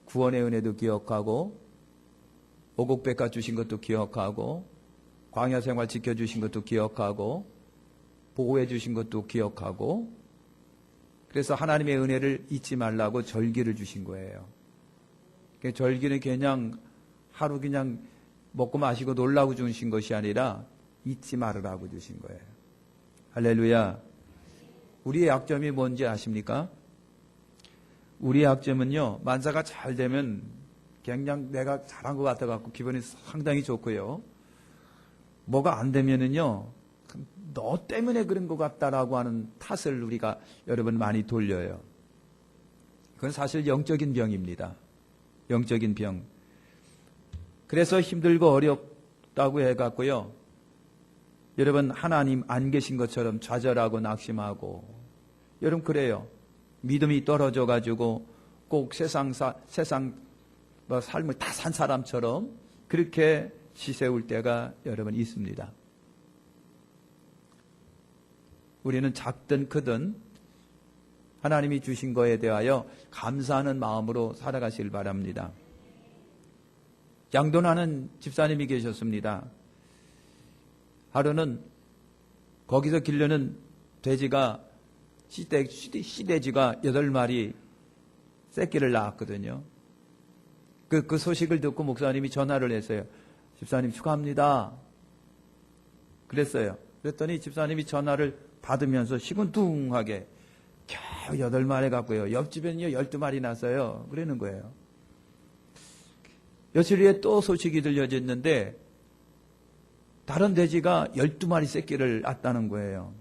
구원의 은혜도 기억하고 오곡백화 주신 것도 기억하고 광야 생활 지켜주신 것도 기억하고 보호해 주신 것도 기억하고 그래서 하나님의 은혜를 잊지 말라고 절기를 주신 거예요. 절기는 그냥 하루 그냥 먹고 마시고 놀라고 주신 것이 아니라 잊지 말으라고 주신 거예요. 할렐루야. 우리의 약점이 뭔지 아십니까? 우리의 약점은요, 만사가 잘 되면 그냥 내가 잘한 것 같아갖고 기분이 상당히 좋고요. 뭐가 안 되면은요, 너 때문에 그런 것 같다라고 하는 탓을 우리가 여러분 많이 돌려요. 그건 사실 영적인 병입니다. 영적인 병. 그래서 힘들고 어렵다고 해갖고요, 여러분 하나님 안 계신 것처럼 좌절하고 낙심하고, 여러분 그래요. 믿음이 떨어져가지고 꼭 세상 삶을 다 산 사람처럼 그렇게 지새울 때가 여러분 있습니다. 우리는 작든 크든 하나님이 주신 거에 대하여 감사하는 마음으로 살아가시길 바랍니다. 양돈하는 집사님이 계셨습니다. 하루는 거기서 기르는 돼지가 시돼지가 8마리 새끼를 낳았거든요. 그 소식을 듣고 목사님이 전화를 했어요. 집사님 축하합니다. 그랬어요. 그랬더니 집사님이 전화를 받으면서 시큰둥하게 겨우 8마리 갖고요. 옆집에는요 12마리 났어요. 그러는 거예요. 며칠 후에 또 소식이 들려졌는데 다른 돼지가 12마리 새끼를 낳았다는 거예요.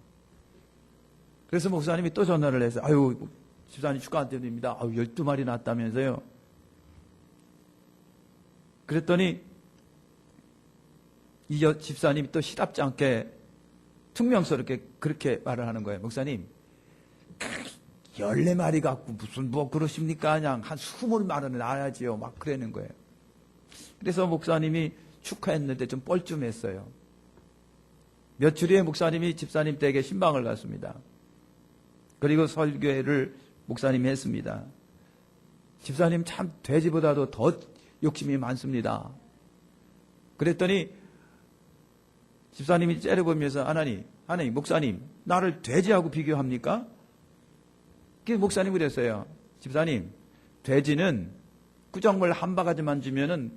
그래서 목사님이 또 전화를 해서 아유 집사님 축하드립니다. 아유 12마리 낳았다면서요. 그랬더니 이 집사님이 또 시답지 않게 퉁명스럽게 그렇게 말을 하는 거예요. 목사님 14마리 갖고 무슨 뭐 그러십니까? 그냥 한 20마리는 낳아야지요. 막 그러는 거예요. 그래서 목사님이 축하했는데 좀 뻘쭘했어요. 며칠 후에 목사님이 집사님 댁에 신방을 갔습니다. 그리고 설교회를 목사님이 했습니다. 집사님 참 돼지보다도 더 욕심이 많습니다. 그랬더니 집사님이 째려보면서 하나님 목사님 나를 돼지하고 비교합니까? 그래서 목사님이 그랬어요. 집사님 돼지는 꾸정물 한 바가지만 주면은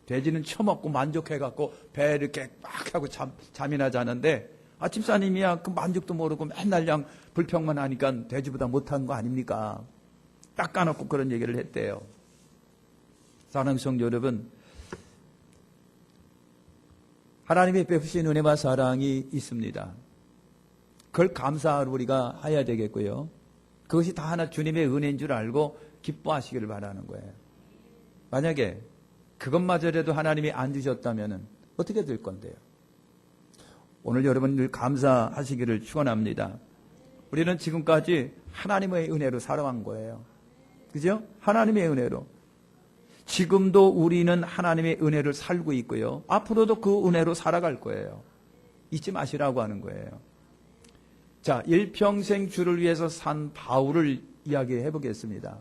돼지는 처먹고 만족해갖고 배 이렇게 막 하고 잠이나 자는데 집사님이야 그 만족도 모르고 맨날 그냥 불평만 하니까 돼지보다 못한 거 아닙니까? 딱 까놓고 그런 얘기를 했대요. 사랑하는 성도 여러분, 하나님의 베푸신 은혜와 사랑이 있습니다. 그걸 감사하러 우리가 해야 되겠고요. 그것이 다 하나 주님의 은혜인 줄 알고 기뻐하시기를 바라는 거예요. 만약에 그것마저라도 하나님이 안 주셨다면 어떻게 될 건데요? 오늘 여러분 늘 감사하시기를 축원합니다. 우리는 지금까지 하나님의 은혜로 살아온 거예요. 그죠? 하나님의 은혜로. 지금도 우리는 하나님의 은혜를 살고 있고요. 앞으로도 그 은혜로 살아갈 거예요. 잊지 마시라고 하는 거예요. 자, 일평생 주를 위해서 산 바울을 이야기해 보겠습니다.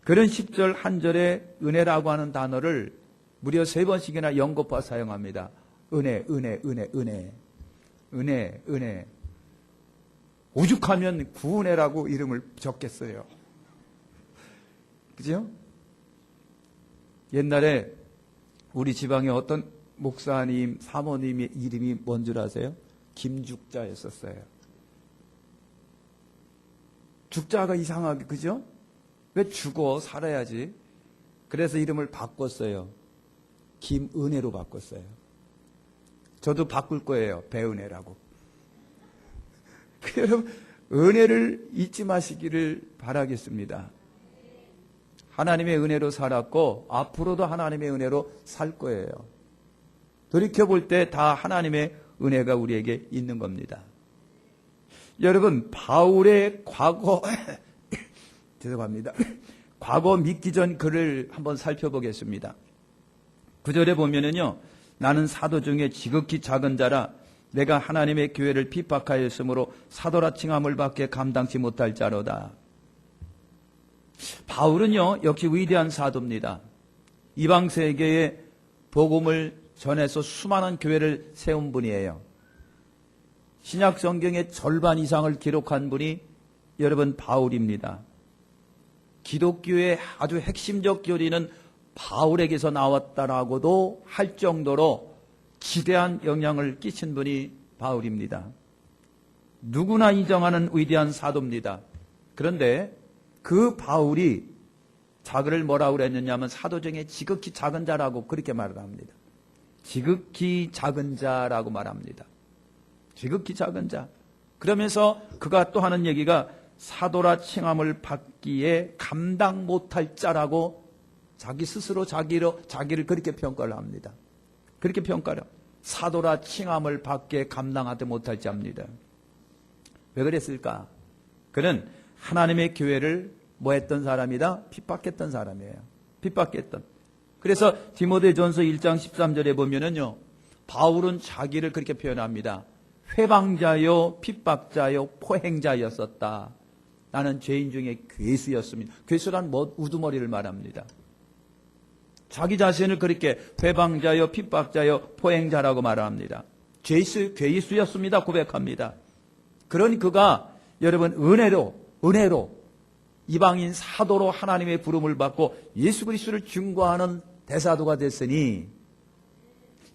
그런 10절 한 절에 은혜라고 하는 단어를 무려 3번씩이나 연거푸어 사용합니다. 은혜. 오죽하면 구은혜라고 이름을 적겠어요. 그죠? 옛날에 우리 지방에 어떤 목사님, 사모님의 이름이 뭔 줄 아세요? 김죽자였었어요. 죽자가 이상하게, 그죠? 왜 죽어? 살아야지. 그래서 이름을 바꿨어요. 김은혜로 바꿨어요. 저도 바꿀 거예요. 배은혜라고. 여러분, 은혜를 잊지 마시기를 바라겠습니다. 하나님의 은혜로 살았고 앞으로도 하나님의 은혜로 살 거예요. 돌이켜볼 때 다 하나님의 은혜가 우리에게 있는 겁니다. 여러분, 바울의 과거 죄송합니다. 과거 믿기 전 글을 한번 살펴보겠습니다. 9절에 보면은요, 나는 사도 중에 지극히 작은 자라 내가 하나님의 교회를 핍박하였으므로 사도라 칭함을 받게 감당치 못할 자로다. 바울은요, 역시 위대한 사도입니다. 이방 세계에 복음을 전해서 수많은 교회를 세운 분이에요. 신약 성경의 절반 이상을 기록한 분이 여러분 바울입니다. 기독교의 아주 핵심적 교리는 바울에게서 나왔다라고도 할 정도로 지대한 영향을 끼친 분이 바울입니다. 누구나 인정하는 위대한 사도입니다. 그런데 그 바울이 자기를 뭐라고 그랬느냐면 사도 중에 지극히 작은 자라고 그렇게 말을 합니다. 지극히 작은 자라고 말합니다. 지극히 작은 자. 그러면서 그가 또 하는 얘기가 사도라 칭함을 받기에 감당 못할 자라고 자기 스스로 자기를 그렇게 평가를 합니다. 그렇게 평가를 합니다. 사도라 칭함을 받기에 감당하지 못할 자입니다. 왜 그랬을까? 그는 하나님의 교회를 뭐 했던 사람이다? 핍박했던 사람이에요. 핍박했던. 그래서 디모데전서 1장 13절에 보면은요, 바울은 자기를 그렇게 표현합니다. 회방자요, 핍박자요, 포행자였었다. 나는 죄인 중에 괴수였습니다. 괴수란 우두머리를 말합니다. 자기 자신을 그렇게 회방자요, 핍박자요, 포행자라고 말합니다. 괴수였습니다. 고백합니다. 그러니 그가 여러분 은혜로 이방인 사도로 하나님의 부름을 받고 예수 그리스도를 증거하는 대사도가 됐으니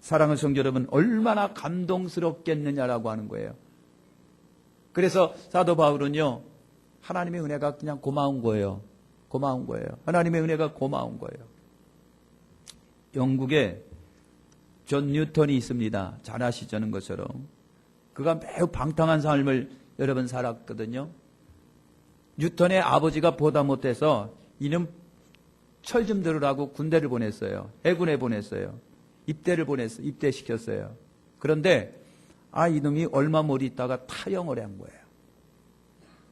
사랑하는 성도 여러분 얼마나 감동스럽겠느냐라고 하는 거예요. 그래서 사도 바울은요, 하나님의 은혜가 그냥 고마운 거예요. 고마운 거예요. 하나님의 은혜가 고마운 거예요. 영국에 존 뉴턴이 있습니다. 잘 아시자는 것처럼. 그가 매우 방탕한 삶을 여러분 살았거든요. 뉴턴의 아버지가 보다 못해서 이놈 철 좀 들으라고 군대를 보냈어요. 해군에 보냈어요. 입대시켰어요. 그런데 이놈이 얼마 못 있다가 타영을 한 거예요.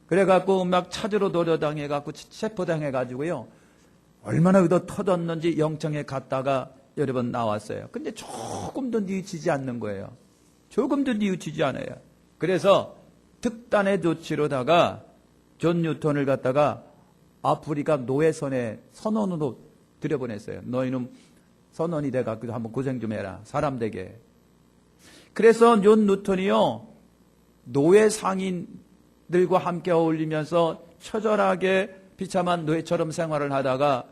그래갖고 막 찾으러 도려당해갖고 체포당해가지고요. 얼마나 의도 터졌는지 영청에 갔다가 여러분 나왔어요. 근데 조금도 뉘우치지 않는 거예요. 조금도 뉘우치지 않아요. 그래서 특단의 조치로다가 존 뉴턴을 갖다가 아프리카 노예선에 선원으로 들여보냈어요. 너희는 선원이 돼갖고 한번 고생 좀 해라. 사람 되게. 그래서 존 뉴턴이요, 노예 상인들과 함께 어울리면서 처절하게 비참한 노예처럼 생활을 하다가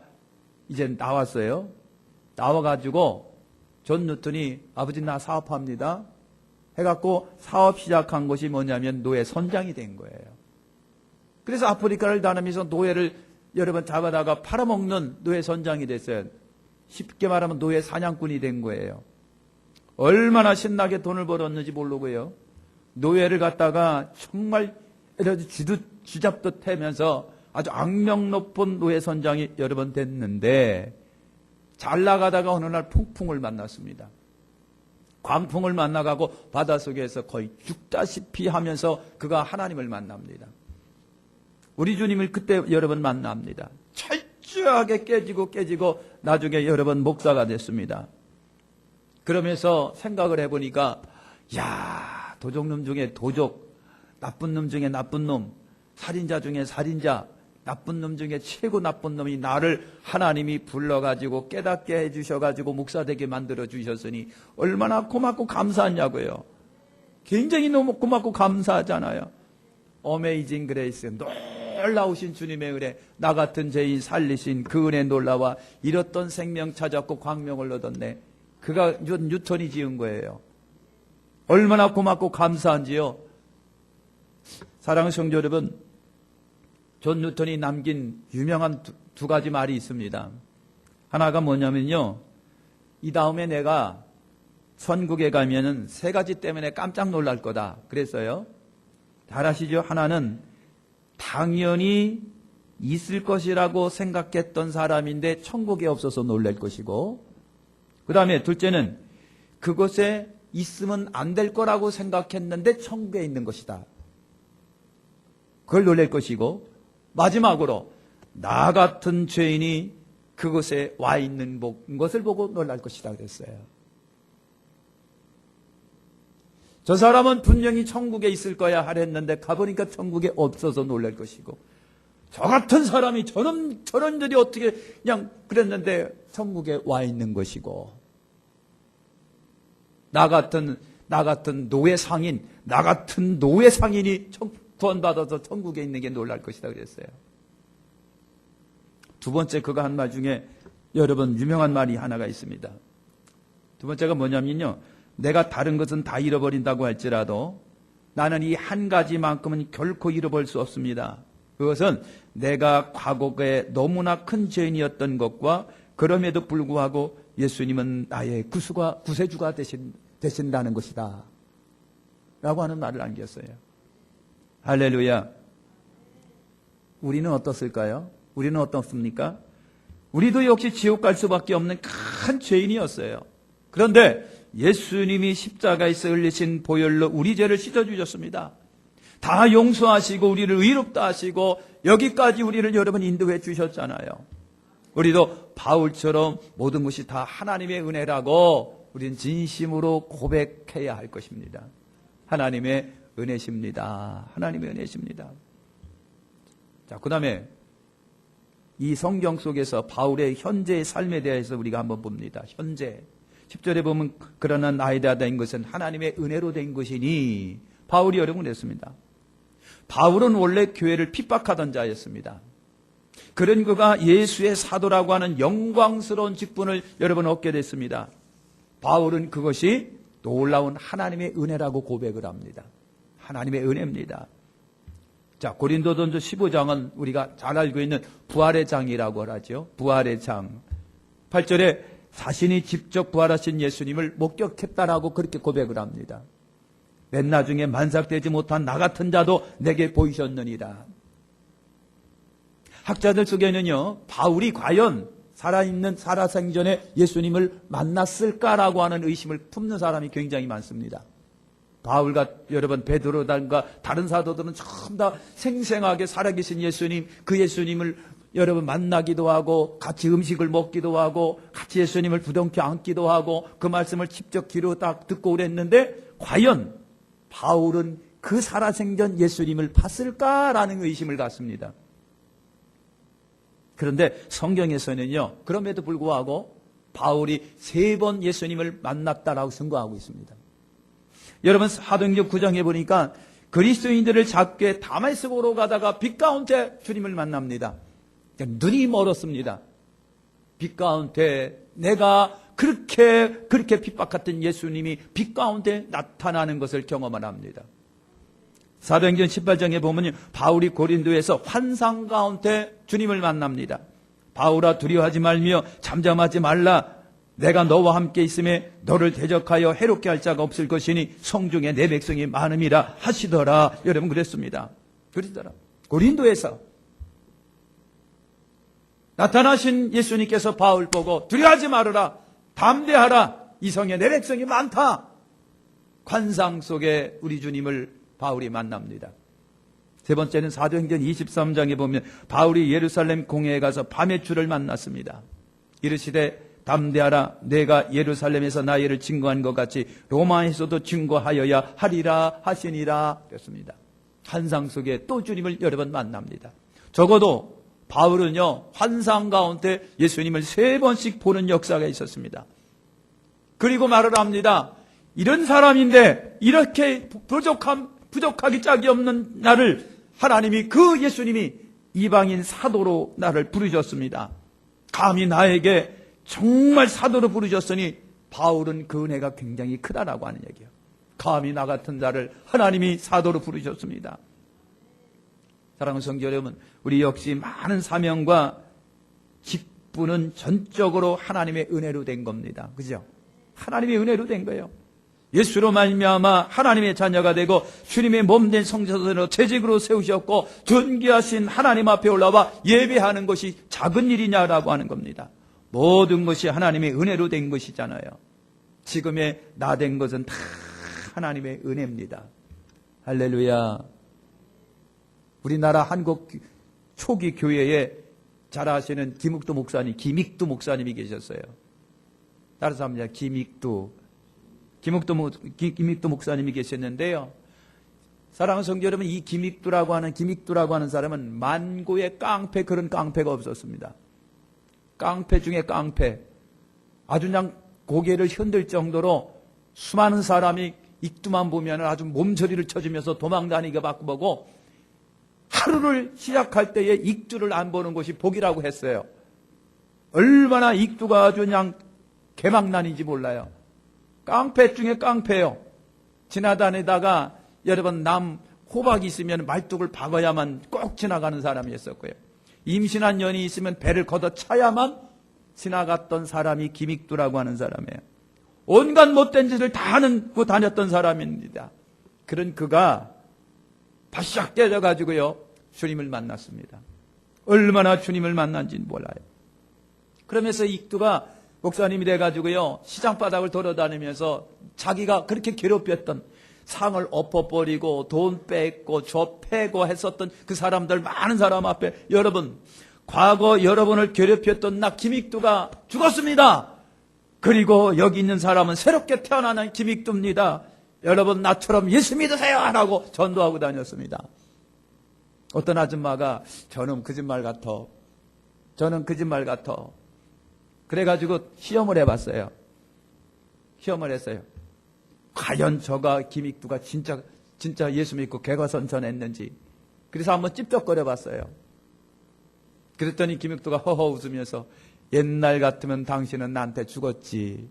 이제 나왔어요. 나와가지고 존 뉴턴이 아버지 나 사업합니다 해갖고 사업 시작한 것이 뭐냐면 노예 선장이 된 거예요. 그래서 아프리카를 다니면서 노예를 여러분 잡아다가 팔아먹는 노예 선장이 됐어요. 쉽게 말하면 노예 사냥꾼이 된 거예요. 얼마나 신나게 돈을 벌었는지 모르고요. 노예를 갖다가 정말 쥐잡듯 하면서 아주 악명 높은 노예 선장이 여러 번 됐는데 잘 나가다가 어느 날 폭풍을 만났습니다. 광풍을 만나가고 바닷속에서 거의 죽다시피 하면서 그가 하나님을 만납니다. 우리 주님을 그때 여러 번 만납니다. 철저하게 깨지고 나중에 여러 번 목사가 됐습니다. 그러면서 생각을 해보니까 도적놈 중에 도적, 나쁜 놈 중에 나쁜 놈, 살인자 중에 살인자, 나쁜 놈 중에 최고 나쁜 놈이 나를 하나님이 불러가지고 깨닫게 해주셔가지고 목사 되게 만들어주셨으니 얼마나 고맙고 감사하냐고요. 굉장히 너무 고맙고 감사하잖아요. 어메이징 그레이스, 놀라우신 주님의 은혜, 나 같은 죄인 살리신 그 은혜 놀라와 잃었던 생명 찾았고 광명을 얻었네. 그가 뉴턴이 지은 거예요. 얼마나 고맙고 감사한지요. 사랑하는 성도 여러분, 존 뉴턴이 남긴 유명한 두 가지 말이 있습니다. 하나가 뭐냐면요, 이 다음에 내가 천국에 가면은 세 가지 때문에 깜짝 놀랄 거다 그랬어요. 잘 아시죠? 하나는 당연히 있을 것이라고 생각했던 사람인데 천국에 없어서 놀랄 것이고, 그 다음에 둘째는 그곳에 있으면 안 될 거라고 생각했는데 천국에 있는 것이다. 그걸 놀랄 것이고, 마지막으로 나 같은 죄인이 그곳에 와 있는 것을 보고 놀랄 것이다 그랬어요. 저 사람은 분명히 천국에 있을 거야 하랬는데 가보니까 천국에 없어서 놀랄 것이고, 저 같은 사람이 저런들이 어떻게 그냥 그랬는데 천국에 와 있는 것이고, 나 같은 노예 상인이 구원받아서 천국에 있는 게 놀랄 것이다 그랬어요. 두 번째 그가 한 말 중에 여러분 유명한 말이 하나가 있습니다. 두 번째가 뭐냐면요, 내가 다른 것은 다 잃어버린다고 할지라도 나는 이 한 가지만큼은 결코 잃어버릴 수 없습니다. 그것은 내가 과거에 너무나 큰 죄인이었던 것과 그럼에도 불구하고 예수님은 나의 구세주가 되신다는 것이다 라고 하는 말을 남겼어요. 할렐루야. 우리는 어떻을까요? 우리는 어떻습니까? 우리도 역시 지옥 갈 수밖에 없는 큰 죄인이었어요. 그런데 예수님이 십자가에서 흘리신 보혈로 우리 죄를 씻어주셨습니다. 다 용서하시고 우리를 의롭다 하시고 여기까지 우리를 여러분 인도해 주셨잖아요. 우리도 바울처럼 모든 것이 다 하나님의 은혜라고 우리는 진심으로 고백해야 할 것입니다. 하나님의 은혜십니다. 하나님의 은혜십니다. 자, 그 다음에 이 성경 속에서 바울의 현재의 삶에 대해서 우리가 한번 봅니다. 현재 10절에 보면 그러나 나에 대한 것은 하나님의 은혜로 된 것이니, 바울이 여러분 그랬습니다. 바울은 원래 교회를 핍박하던 자였습니다. 그런 그가 예수의 사도라고 하는 영광스러운 직분을 여러분 얻게 됐습니다. 바울은 그것이 놀라운 하나님의 은혜라고 고백을 합니다. 하나님의 은혜입니다. 자, 고린도전서 15장은 우리가 잘 알고 있는 부활의 장이라고 하죠. 부활의 장. 8절에 자신이 직접 부활하신 예수님을 목격했다라고 그렇게 고백을 합니다. 맨 나중에 만삭되지 못한 나 같은 자도 내게 보이셨느니라. 학자들 속에는요, 바울이 과연 살아생전에 예수님을 만났을까라고 하는 의심을 품는 사람이 굉장히 많습니다. 바울과 여러분 베드로단과 다른 사도들은 전부 다 생생하게 살아계신 예수님, 그 예수님을 여러분 만나기도 하고 같이 음식을 먹기도 하고 같이 예수님을 부둥켜 안기도 하고 그 말씀을 직접 귀로 딱 듣고 그랬는데, 과연 바울은 그 살아생전 예수님을 봤을까라는 의심을 갖습니다. 그런데 성경에서는요, 그럼에도 불구하고 바울이 3번 예수님을 만났다라고 증거하고 있습니다. 여러분 사도행전 9장에 보니까 그리스도인들을 잡게 다메섹으로 가다가 빛 가운데 주님을 만납니다. 눈이 멀었습니다. 빛 가운데 내가 그렇게 핍박했던 예수님이 빛 가운데 나타나는 것을 경험을 합니다. 사도행전 18장에 보면 바울이 고린도에서 환상 가운데 주님을 만납니다. 바울아 두려워하지 말며 잠잠하지 말라. 내가 너와 함께 있음에 너를 대적하여 해롭게 할 자가 없을 것이니 성중에 내 백성이 많음이라 하시더라. 여러분 그랬습니다. 그러더라. 고린도에서 나타나신 예수님께서 바울 보고 두려워하지 말아라. 담대하라. 이 성에 내 백성이 많다. 환상 속에 우리 주님을 바울이 만납니다. 세 번째는 사도행전 23장에 보면 바울이 예루살렘 공회에 가서 밤에 주를 만났습니다. 이르시되 담대하라. 내가 예루살렘에서 나의 증거한 것 같이 로마에서도 증거하여야 하리라 하시니라. 그랬습니다. 환상 속에 또 주님을 여러 번 만납니다. 적어도 바울은요, 환상 가운데 예수님을 3번씩 보는 역사가 있었습니다. 그리고 말을 합니다. 이런 사람인데 이렇게 부족하기 짝이 없는 나를 하나님이, 그 예수님이 이방인 사도로 나를 부르셨습니다. 감히 나에게 정말 사도로 부르셨으니 바울은 그 은혜가 굉장히 크다라고 하는 얘기예요. 감히 나 같은 자를 하나님이 사도로 부르셨습니다. 사랑하는 성도 여러분, 우리 역시 많은 사명과 직분은 전적으로 하나님의 은혜로 된 겁니다. 그죠? 하나님의 은혜로 된 거예요. 예수로 말미암아 하나님의 자녀가 되고 주님의 몸된 성전으로 재직으로 세우셨고 존귀하신 하나님 앞에 올라와 예배하는 것이 작은 일이냐라고 하는 겁니다. 모든 것이 하나님의 은혜로 된 것이잖아요. 지금의 나 된 것은 다 하나님의 은혜입니다. 할렐루야. 우리나라 한국 초기 교회에 잘 아시는 김익두 목사님이 계셨어요. 따라서 합니다. 김익두 목사님이 계셨는데요. 사랑하는 성도 여러분, 이 김익두라고 하는 사람은 만고의 깡패, 그런 깡패가 없었습니다. 깡패 중에 깡패. 아주 그냥 고개를 흔들 정도로 수많은 사람이 익두만 보면 아주 몸서리를 쳐주면서 도망다니게 바꾸고, 하루를 시작할 때에 익두를 안 보는 것이 복이라고 했어요. 얼마나 익두가 아주 그냥 개망난인지 몰라요. 깡패 중에 깡패요. 지나다니다가 여러분 남 호박이 있으면 말뚝을 박아야만 꼭 지나가는 사람이었었고요. 임신한 년이 있으면 배를 걷어차야만 지나갔던 사람이 김익두라고 하는 사람이에요. 온갖 못된 짓을 다 하는 그 다녔던 사람입니다. 그런 그가 바싹 깨져가지고요, 주님을 만났습니다. 얼마나 주님을 만난지는 몰라요. 그러면서 익두가 목사님이 돼가지고요, 시장바닥을 돌아다니면서 자기가 그렇게 괴롭혔던, 상을 엎어버리고 돈 뺏고 저 패고 했었던 그 사람들, 많은 사람 앞에, 여러분, 과거 여러분을 괴롭혔던 나 김익두가 죽었습니다. 그리고 여기 있는 사람은 새롭게 태어나는 김익두입니다. 여러분, 나처럼 예수 믿으세요! 라고 전도하고 다녔습니다. 어떤 아줌마가 저는 거짓말 같아. 그래가지고 시험을 해봤어요. 시험을 했어요. 과연 저가 김익두가 진짜 예수 믿고 개과선천했는지. 그래서 한번 찝쩍거려 봤어요. 그랬더니 김익두가 허허 웃으면서, 옛날 같으면 당신은 나한테 죽었지.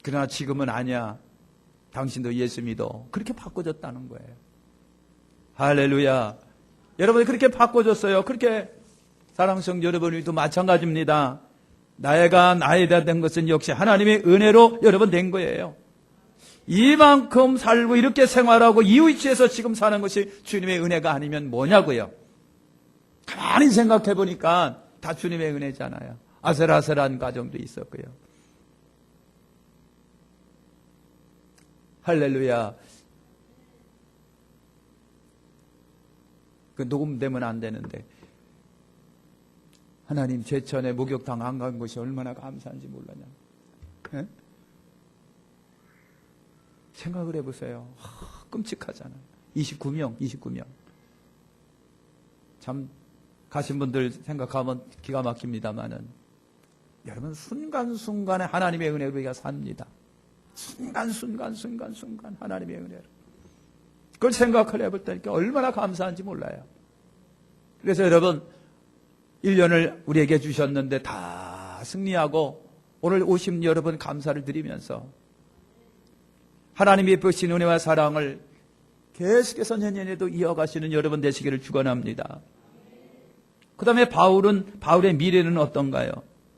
그러나 지금은 아니야. 당신도 예수 믿어. 그렇게 바꿔줬다는 거예요. 할렐루야. 여러분이 그렇게 바꿔줬어요. 그렇게. 사랑하는 성도 여러분도 마찬가지입니다. 나이가 된 것은 역시 하나님의 은혜로 여러분 된 거예요. 이만큼 살고 이렇게 생활하고 이 위치에서 지금 사는 것이 주님의 은혜가 아니면 뭐냐고요. 가만히 생각해 보니까 다 주님의 은혜잖아요. 아슬아슬한 과정도 있었고요. 할렐루야. 그 녹음되면 안 되는데, 하나님 제천에 목욕탕 안 간 것이 얼마나 감사한지 몰라냐. 네? 생각을 해보세요. 끔찍하잖아요. 29명. 참 가신 분들 생각하면 기가 막힙니다만은, 여러분 순간순간에 하나님의 은혜로 우리가 삽니다. 순간 하나님의 은혜로. 그걸 생각을 해볼 때 얼마나 감사한지 몰라요. 그래서 여러분, 1년을 우리에게 주셨는데 다 승리하고 오늘 오신 여러분 감사를 드리면서 하나님의 베푸신 은혜와 사랑을 계속해서 내년에도 이어가시는 여러분 되시기를 축원합니다. 그 다음에 바울의 미래는 어떤가요?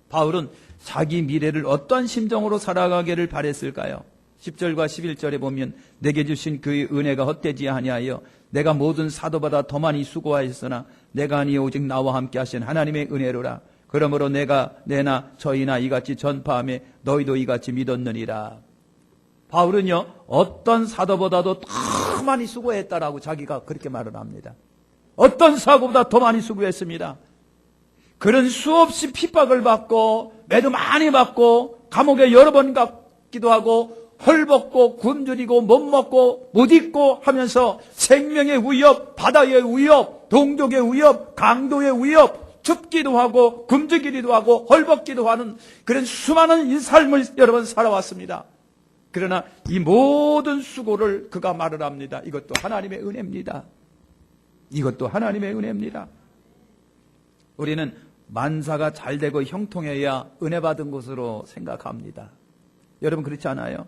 바울은 자기 미래를 어떤 심정으로 살아가기를 바랬을까요? 10절과 11절에 보면, 내게 주신 그의 은혜가 헛되지 아니하여 내가 모든 사도보다 더 많이 수고하였으나 내가 아니 오직 나와 함께 하신 하나님의 은혜로라. 그러므로 내나 저희나 이같이 전파하며 너희도 이같이 믿었느니라. 바울은요, 어떤 사도보다도 더 많이 수고했다라고 자기가 그렇게 말을 합니다. 어떤 사도보다 더 많이 수고했습니다. 그런 수없이 핍박을 받고 매도 많이 받고 감옥에 여러 번 갔기도 하고 헐벗고 굶주리고 못 먹고 못 입고 하면서 생명의 위협, 바다의 위협, 동족의 위협, 강도의 위협, 춥기도 하고 굶주리기도 하고 헐벗기도 하는 그런 수많은 삶을 여러분 살아왔습니다. 그러나 이 모든 수고를 그가 말을 합니다. 이것도 하나님의 은혜입니다. 이것도 하나님의 은혜입니다. 우리는 만사가 잘 되고 형통해야 은혜 받은 것으로 생각합니다. 여러분 그렇지 않아요?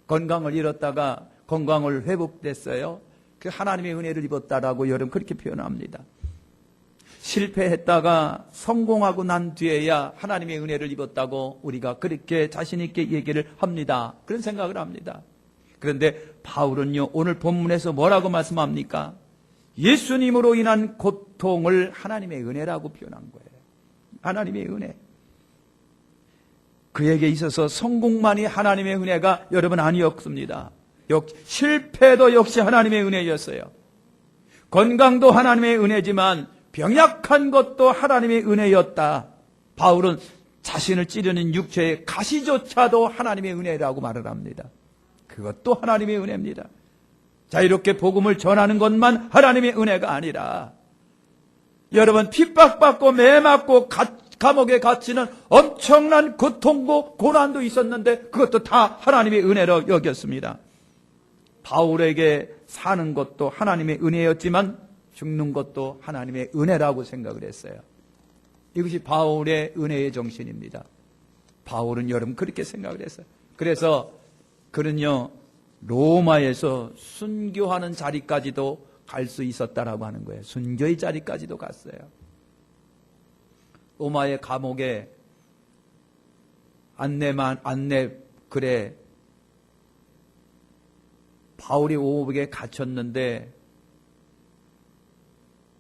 건강을 잃었다가 건강을 회복됐어요. 그 하나님의 은혜를 입었다라고 여러분 그렇게 표현합니다. 실패했다가 성공하고 난 뒤에야 하나님의 은혜를 입었다고 우리가 그렇게 자신 있게 얘기를 합니다. 그런 생각을 합니다. 그런데 바울은요, 오늘 본문에서 뭐라고 말씀합니까? 예수님으로 인한 고통을 하나님의 은혜라고 표현한 거예요. 하나님의 은혜. 그에게 있어서 성공만이 하나님의 은혜가 여러분 아니었습니다. 실패도 역시 하나님의 은혜였어요. 건강도 하나님의 은혜지만 병약한 것도 하나님의 은혜였다. 바울은 자신을 찌르는 육체의 가시조차도 하나님의 은혜라고 말을 합니다. 그것도 하나님의 은혜입니다. 자, 이렇게 복음을 전하는 것만 하나님의 은혜가 아니라 여러분 핍박받고 매맞고 감옥에 갇히는 엄청난 고통고 고난도 있었는데 그것도 다 하나님의 은혜로 여겼습니다. 바울에게 사는 것도 하나님의 은혜였지만 죽는 것도 하나님의 은혜라고 생각을 했어요. 이것이 바울의 은혜의 정신입니다. 바울은 여러분 그렇게 생각을 했어요. 그래서 그는요 로마에서 순교하는 자리까지도 갈 수 있었다라고 하는 거예요. 순교의 자리까지도 갔어요. 로마의 감옥에 안내글에 바울이 오복에 갇혔는데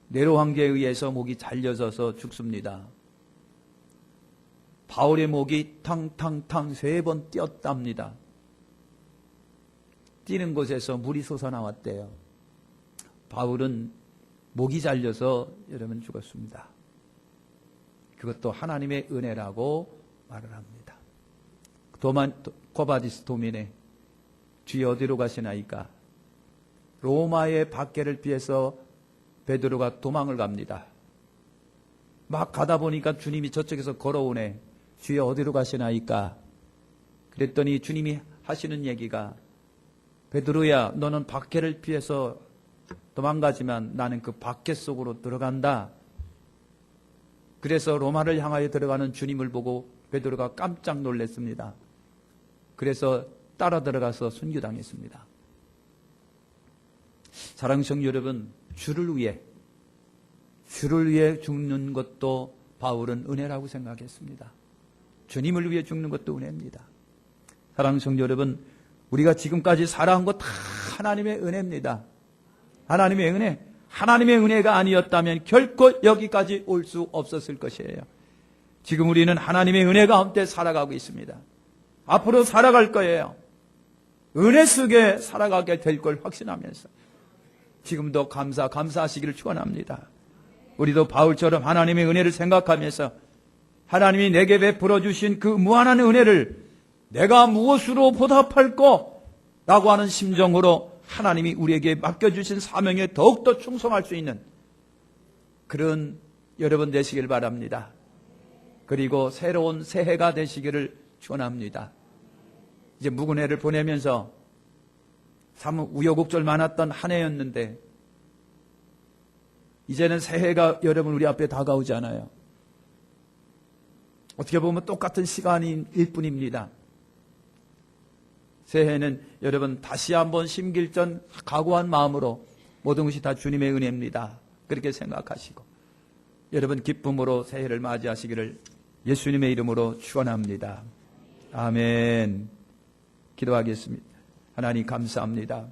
네로 황제에 의해서 목이 잘려져서 죽습니다. 바울의 목이 탕탕탕 3번 뛰었답니다. 뛰는 곳에서 물이 솟아나왔대요. 바울은 목이 잘려서 여러분 죽었습니다. 그것도 하나님의 은혜라고 말을 합니다. 코바디스 도민에 주여 어디로 가시나이까? 로마의 박해를 피해서 베드로가 도망을 갑니다. 막 가다 보니까 주님이 저쪽에서 걸어오네. 주여 어디로 가시나이까? 그랬더니 주님이 하시는 얘기가 베드로야 너는 박해를 피해서 도망가지만 나는 그 박해 속으로 들어간다. 그래서 로마를 향하여 들어가는 주님을 보고 베드로가 깜짝 놀랐습니다. 그래서 따라 들어가서 순교당했습니다. 사랑하는 성도 여러분, 주를 위해 죽는 것도 바울은 은혜라고 생각했습니다. 주님을 위해 죽는 것도 은혜입니다. 사랑하는 성도 여러분, 우리가 지금까지 살아온 것 다 하나님의 은혜입니다. 하나님의 은혜. 하나님의 은혜가 아니었다면 결코 여기까지 올 수 없었을 것이에요. 지금 우리는 하나님의 은혜 가운데 살아가고 있습니다. 앞으로 살아갈 거예요. 은혜 속에 살아가게 될 걸 확신하면서 지금도 감사하시기를 축원합니다. 우리도 바울처럼 하나님의 은혜를 생각하면서 하나님이 내게 베풀어 주신 그 무한한 은혜를 내가 무엇으로 보답할까? 라고 하는 심정으로 하나님이 우리에게 맡겨주신 사명에 더욱더 충성할 수 있는 그런 여러분 되시길 바랍니다. 그리고 새로운 새해가 되시기를 축원합니다. 이제 묵은 해를 보내면서 참 우여곡절 많았던 한 해였는데 이제는 새해가 여러분 우리 앞에 다가오잖아요. 어떻게 보면 똑같은 시간일 뿐입니다. 새해는 여러분 다시 한번 심길전 각오한 마음으로 모든 것이 다 주님의 은혜입니다. 그렇게 생각하시고 여러분 기쁨으로 새해를 맞이하시기를 예수님의 이름으로 축원합니다. 아멘. 기도하겠습니다. 하나님 감사합니다.